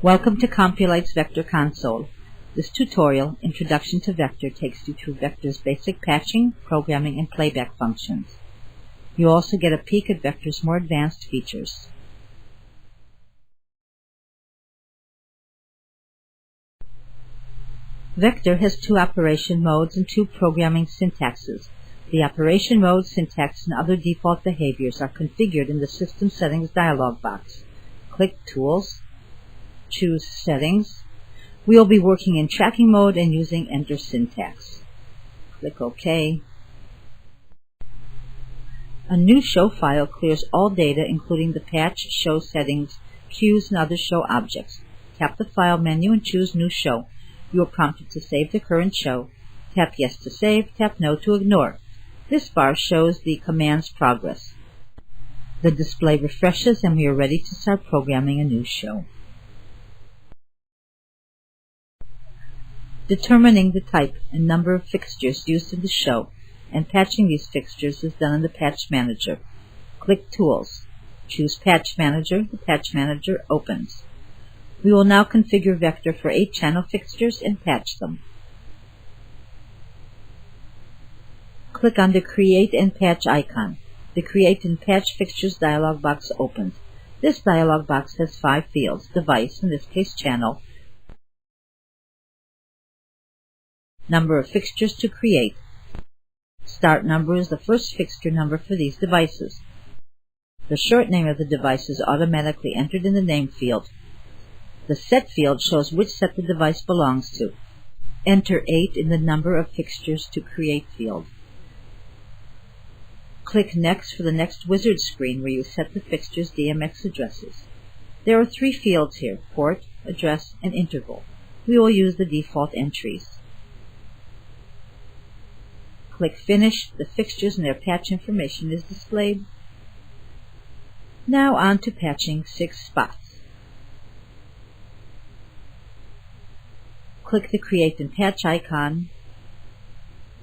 Welcome to Compulite's Vector Console. This tutorial, Introduction to Vector, takes you through Vector's basic patching, programming, and playback functions. You also get a peek at Vector's more advanced features. Vector has two operation modes and two programming syntaxes. The operation mode, syntax, and other default behaviors are configured in the System Settings dialog box. Click Tools, choose Settings. We will be working in tracking mode and using Enter syntax. Click OK. A new show file clears all data, including the patch, show settings, queues, and other show objects. Tap the File menu and choose New Show. You are prompted to save the current show. Tap Yes to save, tap No to ignore. This bar shows the command's progress. The display refreshes and we are ready to start programming a new show. Determining the type and number of fixtures used in the show and patching these fixtures is done in the Patch Manager. Click Tools. Choose Patch Manager. The Patch Manager opens. We will now configure Vector for 8 channel fixtures and patch them. Click on the Create and Patch icon. The Create and Patch Fixtures dialog box opens. This dialog box has 5 fields: device, in this case channel, number of fixtures to create. Start number is the first fixture number for these devices. The short name of the device is automatically entered in the name field. The set field shows which set the device belongs to. Enter 8 in the number of fixtures to create field. Click Next for the next wizard screen where you set the fixture's DMX addresses. There are 3 fields here: port, address, and interval. We will use the default entries. Click Finish. The fixtures and their patch information is displayed. Now on to patching 6 spots. Click the Create and Patch icon.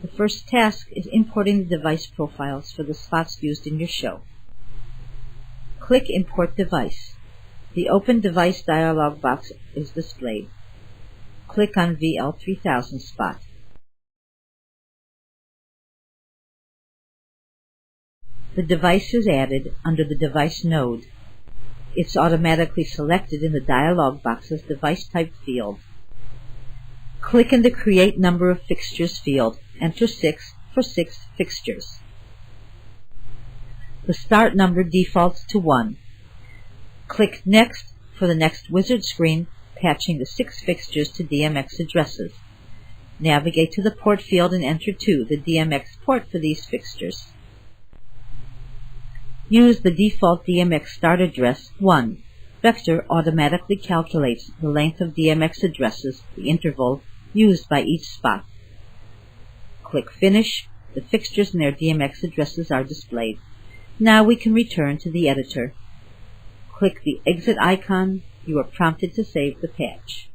The first task is importing the device profiles for the spots used in your show. Click Import Device. The Open Device dialog box is displayed. Click on VL3000 spot. The device is added under the device node. It's automatically selected in the dialog box's device type field. Click in the Create Number of Fixtures field. Enter 6 for 6 fixtures. The start number defaults to 1. Click Next for the next wizard screen, patching the 6 fixtures to DMX addresses. Navigate to the port field and enter 2, the DMX port for these fixtures. Use the default DMX start address 1. Vector automatically calculates the length of DMX addresses, the interval, used by each spot. Click Finish. The fixtures and their DMX addresses are displayed. Now we can return to the editor. Click the Exit icon. You are prompted to save the patch.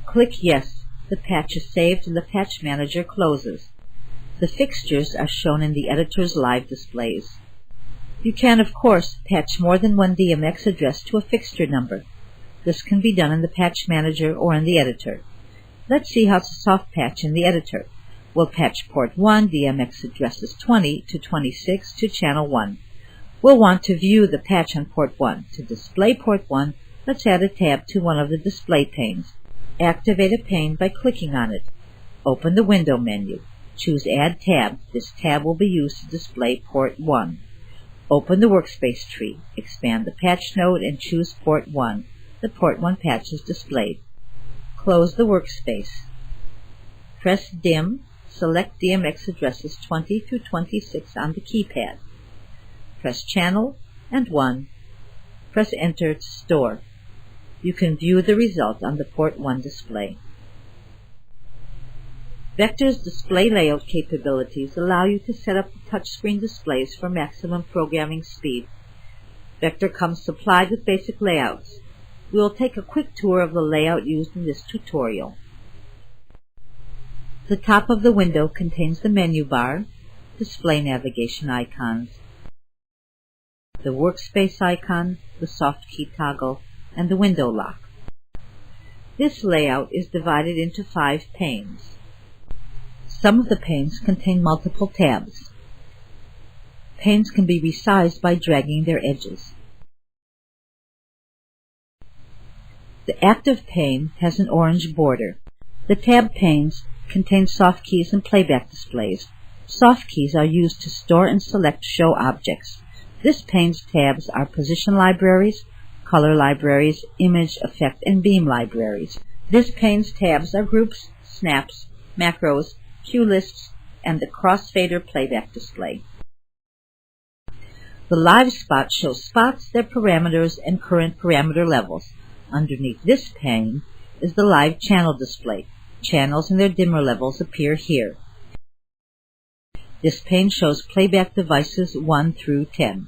Click Yes. The patch is saved and the Patch Manager closes. The fixtures are shown in the editor's live displays. You can, of course, patch more than one DMX address to a fixture number. This can be done in the Patch Manager or in the editor. Let's see how to soft patch in the editor. We'll patch port 1, DMX addresses 20 to 26 to channel 1. We'll want to view the patch on port 1. To display port 1, let's add a tab to one of the display panes. Activate a pane by clicking on it. Open the window menu. Choose Add Tab. This tab will be used to display port 1. Open the workspace tree. Expand the patch node and choose port 1. The port 1 patch is displayed. Close the workspace. Press Dim. Select DMX addresses 20 through 26 on the keypad. Press Channel and 1. Press Enter to store. You can view the result on the port 1 display. Vector's display layout capabilities allow you to set up the touchscreen displays for maximum programming speed. Vector comes supplied with basic layouts. We will take a quick tour of the layout used in this tutorial. The top of the window contains the menu bar, display navigation icons, the workspace icon, the soft key toggle, and the window lock. This layout is divided into 5 panes. Some of the panes contain multiple tabs. Panes can be resized by dragging their edges. The active pane has an orange border. The tab panes contain soft keys and playback displays. Soft keys are used to store and select show objects. This pane's tabs are position libraries, color libraries, image, effect, and beam libraries. This pane's tabs are groups, snaps, macros, cue lists, and the crossfader playback display. The live spot shows spots, their parameters, and current parameter levels. Underneath this pane is the live channel display. Channels and their dimmer levels appear here. This pane shows playback devices 1 through 10.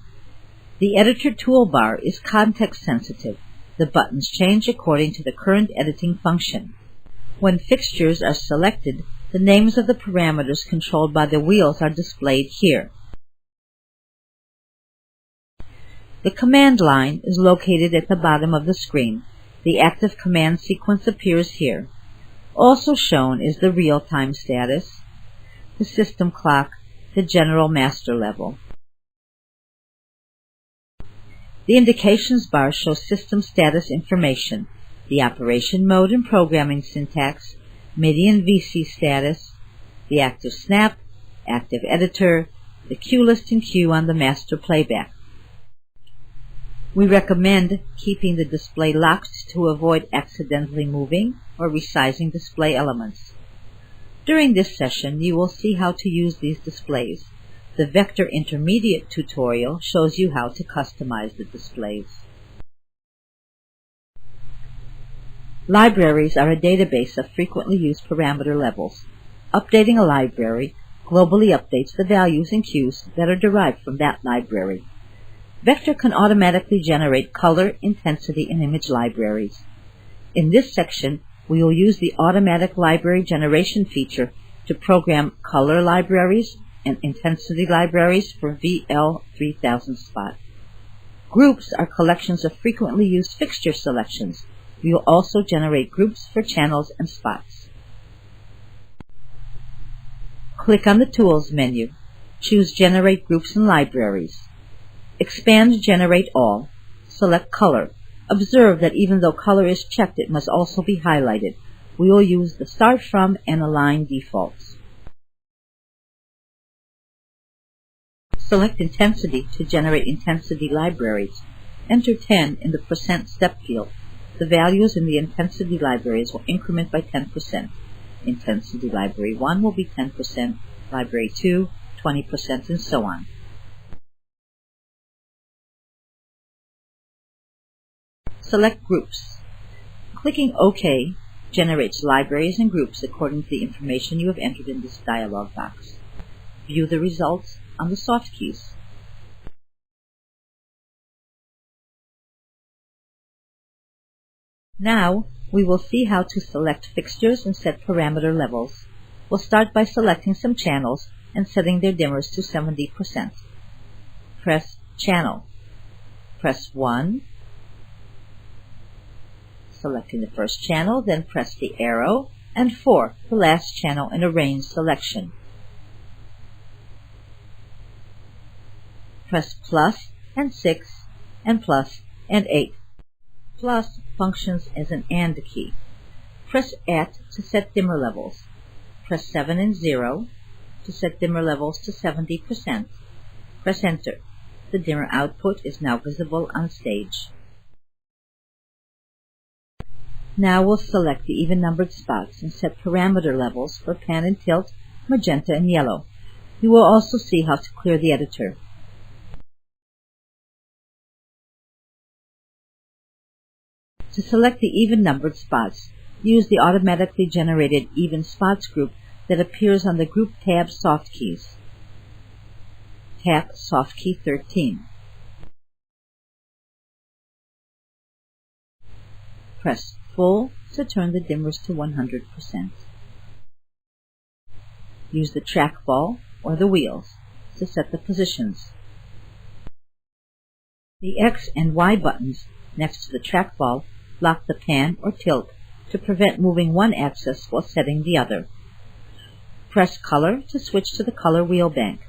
The editor toolbar is context sensitive. The buttons change according to the current editing function. When fixtures are selected, the names of the parameters controlled by the wheels are displayed here. The command line is located at the bottom of the screen. The active command sequence appears here. Also shown is the real-time status, the system clock, the general master level. The indications bar shows system status information, the operation mode and programming syntax, MIDI and VC status, the active snap, active editor, the cue list and cue on the master playback. We recommend keeping the display locked to avoid accidentally moving or resizing display elements. During this session, you will see how to use these displays. The Vector Intermediate tutorial shows you how to customize the displays. Libraries are a database of frequently used parameter levels. Updating a library globally updates the values and cues that are derived from that library. Vector can automatically generate color, intensity, and image libraries. In this section, we will use the automatic library generation feature to program color libraries and intensity libraries for VL3000 spot. Groups are collections of frequently used fixture selections. We will also generate groups for channels and spots. Click on the Tools menu. Choose Generate Groups and Libraries. Expand Generate All. Select Color. Observe that even though color is checked, it must also be highlighted. We will use the Start From and Align defaults. Select Intensity to generate intensity libraries. Enter 10 in the % step field. The values in the intensity libraries will increment by 10%. Intensity library 1 will be 10%, library 2, 20%, and so on. Select Groups. Clicking OK generates libraries and groups according to the information you have entered in this dialog box. View the results on the soft keys. Now, we will see how to select fixtures and set parameter levels. We'll start by selecting some channels and setting their dimmers to 70%. Press Channel. Press 1. Selecting the first channel, then press the arrow, and 4, the last channel in a range selection. Press plus and 6 and plus and 8. Plus functions as an AND key. Press at to set dimmer levels. Press 7 and 0 to set dimmer levels to 70%. Press Enter. The dimmer output is now visible on stage. Now we'll select the even-numbered spots and set parameter levels for pan and tilt, magenta, and yellow. You will also see how to clear the editor. To select the even-numbered spots, use the automatically generated Even Spots group that appears on the Group tab soft keys. Tap Soft Key 13. Press Full to turn the dimmers to 100%. Use the trackball or the wheels to set the positions. The X and Y buttons next to the trackball lock the pan or tilt to prevent moving one axis while setting the other. Press Color to switch to the color wheel bank.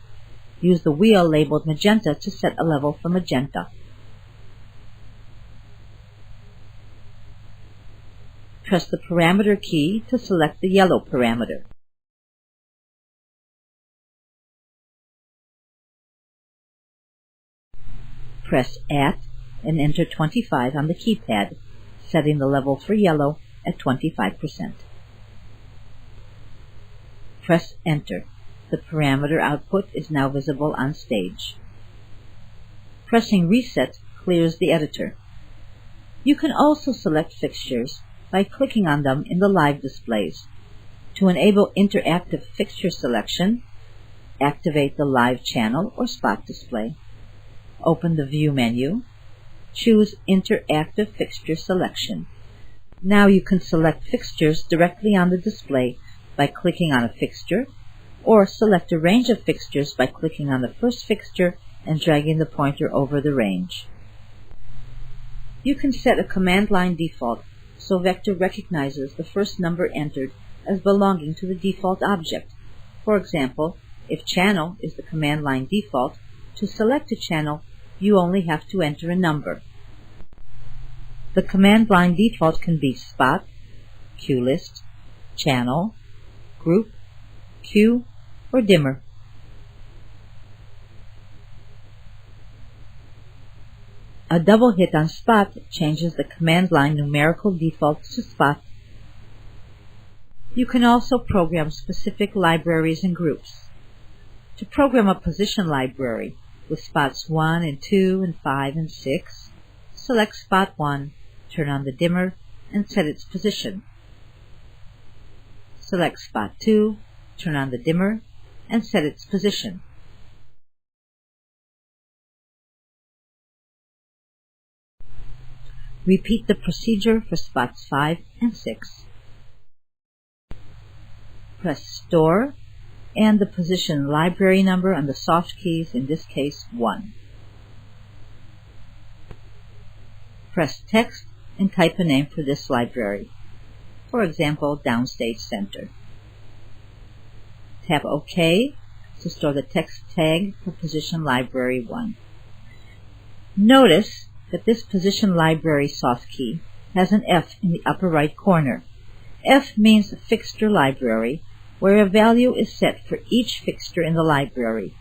Use the wheel labeled magenta to set a level for magenta. Press the parameter key to select the yellow parameter. Press At and enter 25 on the keypad, setting the level for yellow at 25%. Press Enter. The parameter output is now visible on stage. Pressing Reset clears the editor. You can also select fixtures by clicking on them in the live displays. To enable interactive fixture selection, activate the live channel or spot display. Open the View menu. Choose Interactive Fixture Selection. Now you can select fixtures directly on the display by clicking on a fixture, or select a range of fixtures by clicking on the first fixture and dragging the pointer over the range. You can set a command line default so Vector recognizes the first number entered as belonging to the default object. For example, if channel is the command line default, to select a channel, you only have to enter a number. The command line default can be spot, cue list, channel, group, cue, or dimmer. A double hit on spot changes the command line numerical default to spot. You can also program specific libraries and groups. To program a position library with spots 1 and 2 and 5 and 6, select spot 1, turn on the dimmer, and set its position. Select spot 2, turn on the dimmer, and set its position. Repeat the procedure for spots 5 and 6. Press Store and the position library number on the soft keys, in this case 1. Press Text and type a name for this library. For example, Downstage Center. Tap OK to store the text tag for position library 1. Notice that this position library soft key has an F in the upper right corner. F means fixture library, where a value is set for each fixture in the library.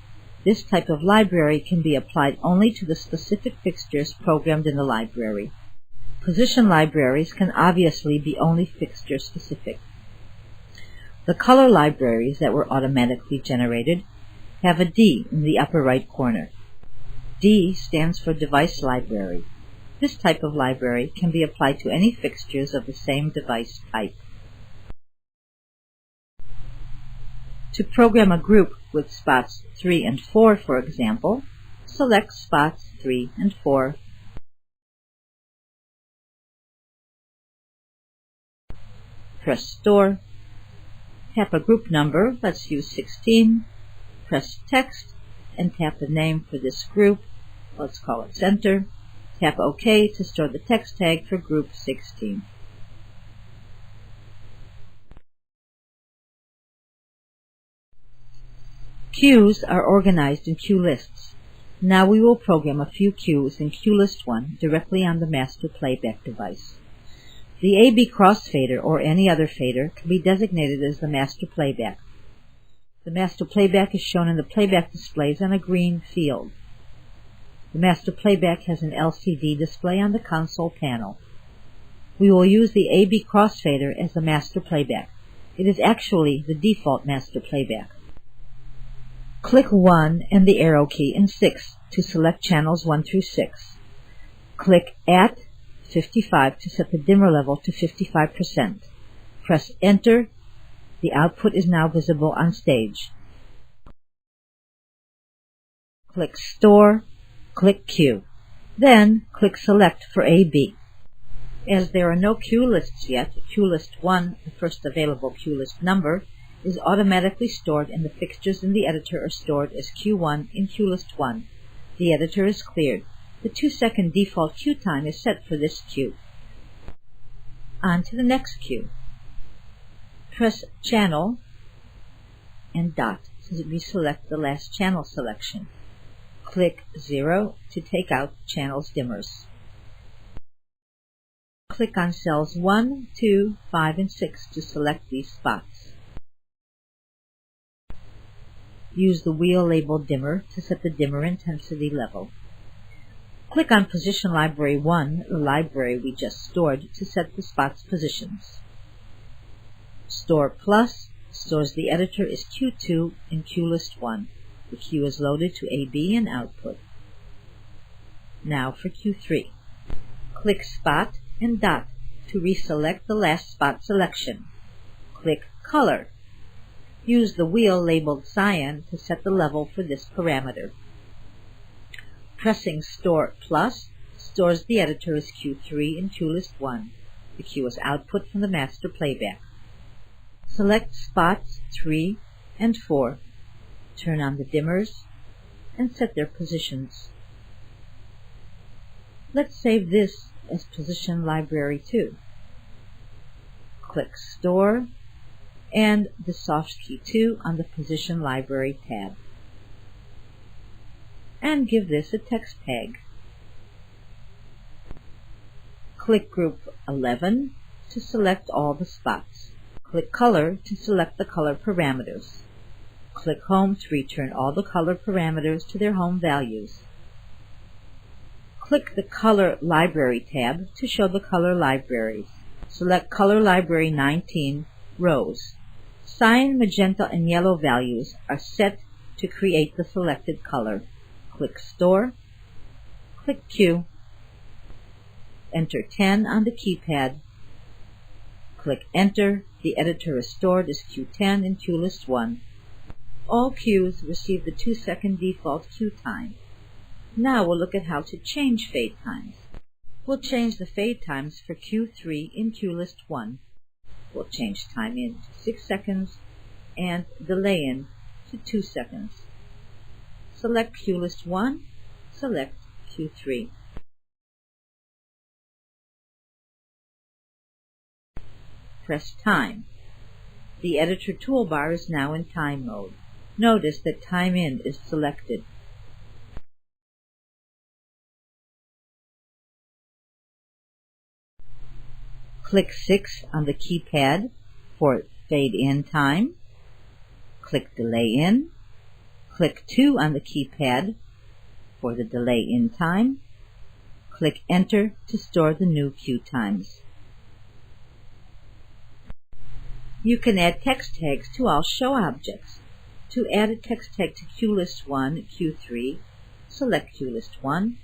This type of library can be applied only to the specific fixtures programmed in the library. Position libraries can obviously be only fixture specific. The color libraries that were automatically generated have a D in the upper right corner. D stands for Device Library. This type of library can be applied to any fixtures of the same device type. To program a group with spots 3 and 4, for example, select spots 3 and 4. Press Store. Tap a group number, let's use 16. Press Text and tap the name for this group, let's call it Center. Tap OK to store the text tag for group 16. Cues are organized in cue lists. Now we will program a few cues in cue list 1 directly on the master playback device. The AB crossfader or any other fader can be designated as the master playback. The master playback is shown in the playback displays on a green field. The master playback has an LCD display on the console panel. We will use the AB crossfader as the master playback. It is actually the default master playback. Click 1 and the arrow key in 6 to select channels 1 through 6. Click at 55 to set the dimmer level to 55%. Press Enter. The output is now visible on stage. Click Store. Click Cue. Then click Select for AB. As there are no cue lists yet, cue list 1, the first available cue list number, is automatically stored and the fixtures in the editor are stored as Q1 in cue list 1. The editor is cleared. The 2-second default cue time is set for this cue. On to the next cue. Press Channel and dot to reselect the last channel selection. Click 0 to take out channels dimmers. Click on cells 1, 2, 5, and 6 to select these spots. Use the wheel labeled dimmer to set the dimmer intensity level. Click on Position Library 1, the library we just stored, to set the spot's positions. Store Plus stores the editor as Q2 in QList 1. The Q is loaded to AB and output. Now for Q3. Click Spot and dot to reselect the last spot selection. Click Color. Use the wheel labeled Cyan to set the level for this parameter. Pressing Store Plus stores the editor as Q3 in QList 1. The Q is output from the master playback. Select spots 3 and 4. Turn on the dimmers and set their positions. Let's save this as Position Library 2. Click Store and the soft key 2 on the Position Library tab. And give this a text tag. Click Group 11 to select all the spots. Click Color to select the color parameters. Click Home to return all the color parameters to their home values. Click the Color Library tab to show the color libraries. Select Color Library 19, Rose. Cyan, magenta, and yellow values are set to create the selected color. Click Store. Click Q. Enter 10 on the keypad. Click Enter. The editor is stored as Q10 in QList 1. All cues receive the 2-second default cue time. Now we'll look at how to change fade times. We'll change the fade times for Q3 in QList 1. We'll change time in to 6 seconds and delay in to 2 seconds. Select QList 1, select Q3. Press Time. The editor toolbar is now in time mode. Notice that Time In is selected. Click 6 on the keypad for Fade In time. Click Delay In. Click 2 on the keypad for the Delay In time. Click Enter to store the new cue times. You can add text tags to all show objects. To add a text tag to QList 1, Q3, select QList 1,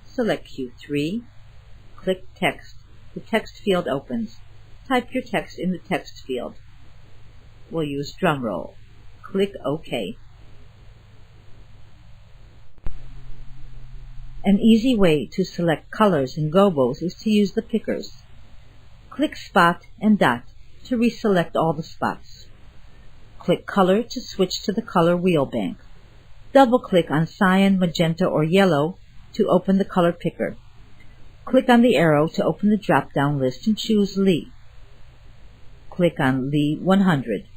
select Q3, click Text. The text field opens. Type your text in the text field. We'll use drum roll. Click OK. An easy way to select colors in gobos is to use the pickers. Click Spot and dot to reselect all the spots. Click Color to switch to the color wheel bank. Double-click on Cyan, magenta, or yellow to open the color picker. Click on the arrow to open the drop-down list and choose Lee. Click on Lee 100.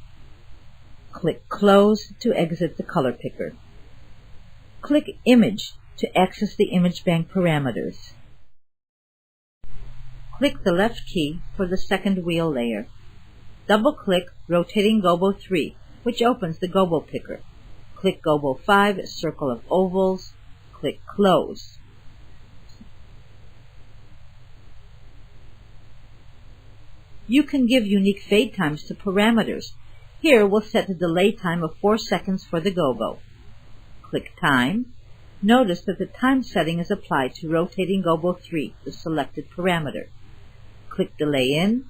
Click Close to exit the color picker. Click Image to access the image bank parameters. Click the left key for the second wheel layer. Double-click Rotating Gobo 3, which opens the Gobo picker. Click Gobo 5, Circle of Ovals. Click Close. You can give unique fade times to parameters. Here we'll set the delay time of 4 seconds for the gobo. Click Time. Notice that the time setting is applied to Rotating Gobo 3, the selected parameter. Click Delay In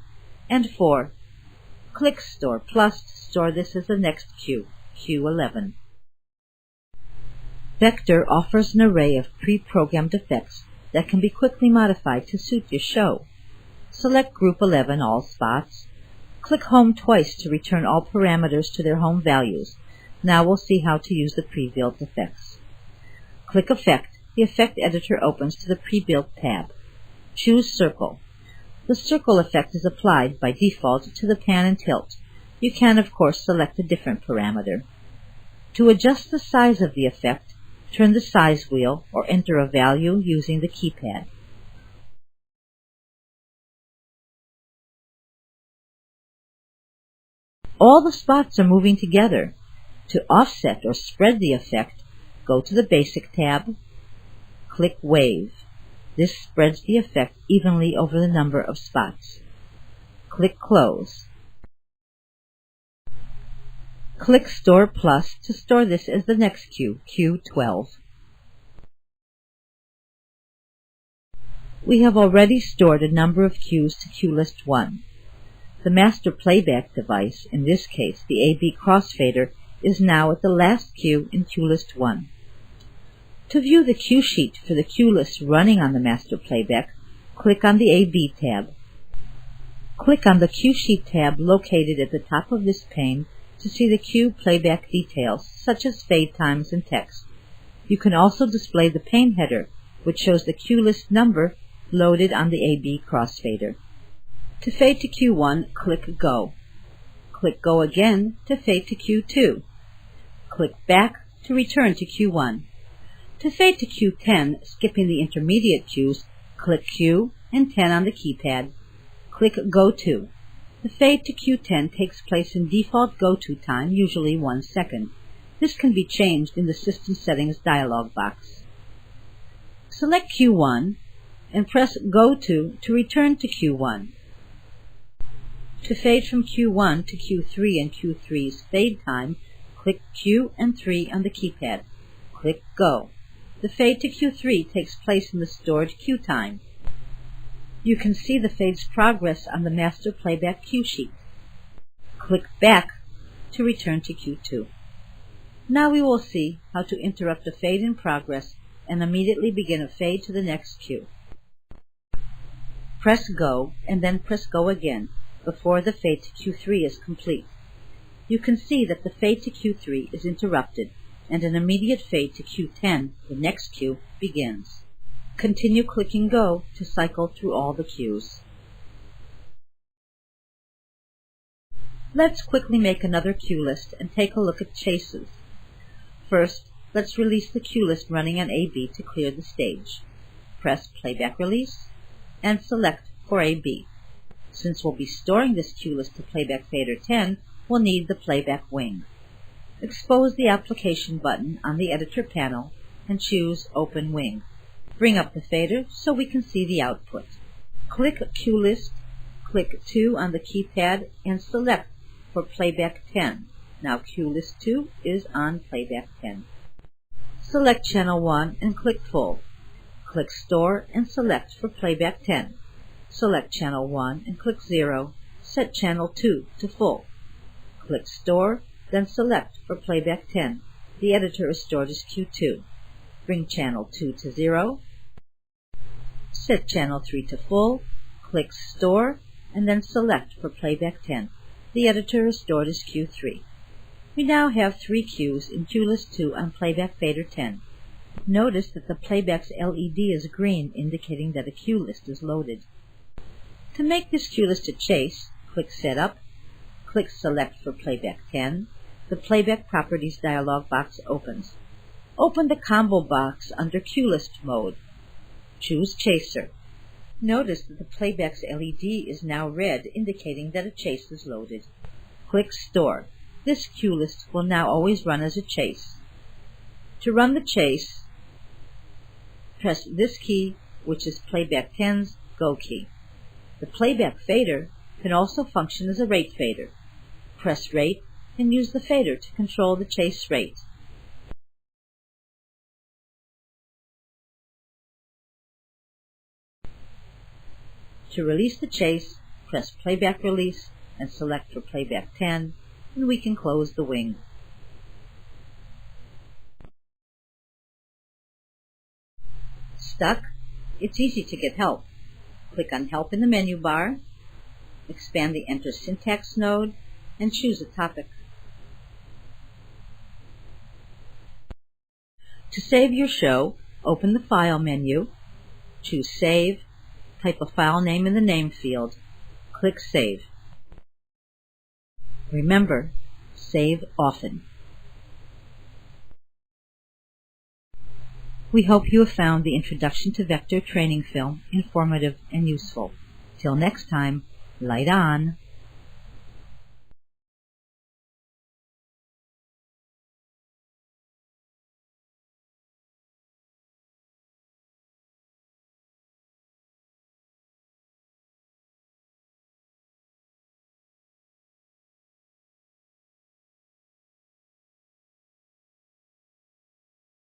and 4. Click Store Plus to store this as the next cue, Q11. Vector offers an array of pre-programmed effects that can be quickly modified to suit your show. Select Group 11 All Spots. Click Home twice to return all parameters to their home values. Now we'll see how to use the pre-built effects. Click Effect. The Effect Editor opens to the Pre-Built tab. Choose Circle. The circle effect is applied by default to the pan and tilt. You can, of course, select a different parameter. To adjust the size of the effect, turn the size wheel or enter a value using the keypad. All the spots are moving together. To offset or spread the effect, go to the Basic tab, click Wave. This spreads the effect evenly over the number of spots. Click Close. Click Store Plus to store this as the next cue, Q12. We have already stored a number of cues to cue list 1. The master playback device, in this case the AB crossfader, is now at the last cue in cue list 1. To view the cue sheet for the cue list running on the master playback, click on the AB tab. Click on the Cue Sheet tab located at the top of this pane to see the cue playback details, such as fade times and text. You can also display the pane header, which shows the cue list number loaded on the AB crossfader. To fade to cue 1, click Go. Click Go again to fade to cue 2. Click Back to return to cue 1. To fade to cue 10, skipping the intermediate cues, click Q and 10 on the keypad. Click Go To. The fade to cue 10 takes place in default go-to time, usually 1 second. This can be changed in the System Settings dialog box. Select cue 1 and press Go To return to cue 1. To fade from cue 1 to cue 3 and cue 3's fade time, click Q and 3 on the keypad. Click Go. The fade to cue 3 takes place in the stored cue time. You can see the fade's progress on the master playback cue sheet. Click Back to return to cue 2. Now we will see how to interrupt a fade in progress and immediately begin a fade to the next cue. Press Go and then press Go again before the fade to cue 3 is complete. You can see that the fade to cue 3 is interrupted and an immediate fade to cue 10, the next cue, begins. Continue clicking Go to cycle through all the cues. Let's quickly make another cue list and take a look at chases. First, let's release the cue list running on AB to clear the stage. Press Playback Release and select for AB. Since we'll be storing this cue list to Playback Fader 10, we'll need the playback wing. Expose the application button on the editor panel and choose Open Wing. Bring up the fader so we can see the output. Click Cue List, click 2 on the keypad and select for Playback 10. Now Cue List 2 is on Playback 10. Select Channel 1 and click Full. Click Store and select for Playback 10. Select Channel 1 and click 0. Set Channel 2 to Full. Click Store, then select for Playback 10. The editor is stored as Q2. Bring Channel 2 to 0. Set Channel 3 to Full. Click Store, and then select for Playback 10. The editor is stored as Q3. We now have 3 cues in Cue List 2 on Playback Fader 10. Notice that the playback's LED is green, indicating that a cue list is loaded. To make this cue list a chase, click Setup, click Select for Playback 10. The Playback Properties dialog box opens. Open the combo box under Cue List mode. Choose Chaser. Notice that the playback's LED is now red, indicating that a chase is loaded. Click Store. This cue list will now always run as a chase. To run the chase, press this key, which is Playback 10's Go key. The playback fader can also function as a rate fader. Press Rate and use the fader to control the chase rate. To release the chase, press Playback Release and select for Playback 10, and we can close the wing. Stuck? It's easy to get help. Click on Help in the menu bar, expand the Enter Syntax node, and choose a topic. To save your show, open the File menu, choose Save, type a file name in the name field, click Save. Remember, save often. We hope you have found the Introduction to Vector training film informative and useful. Till next time, light on!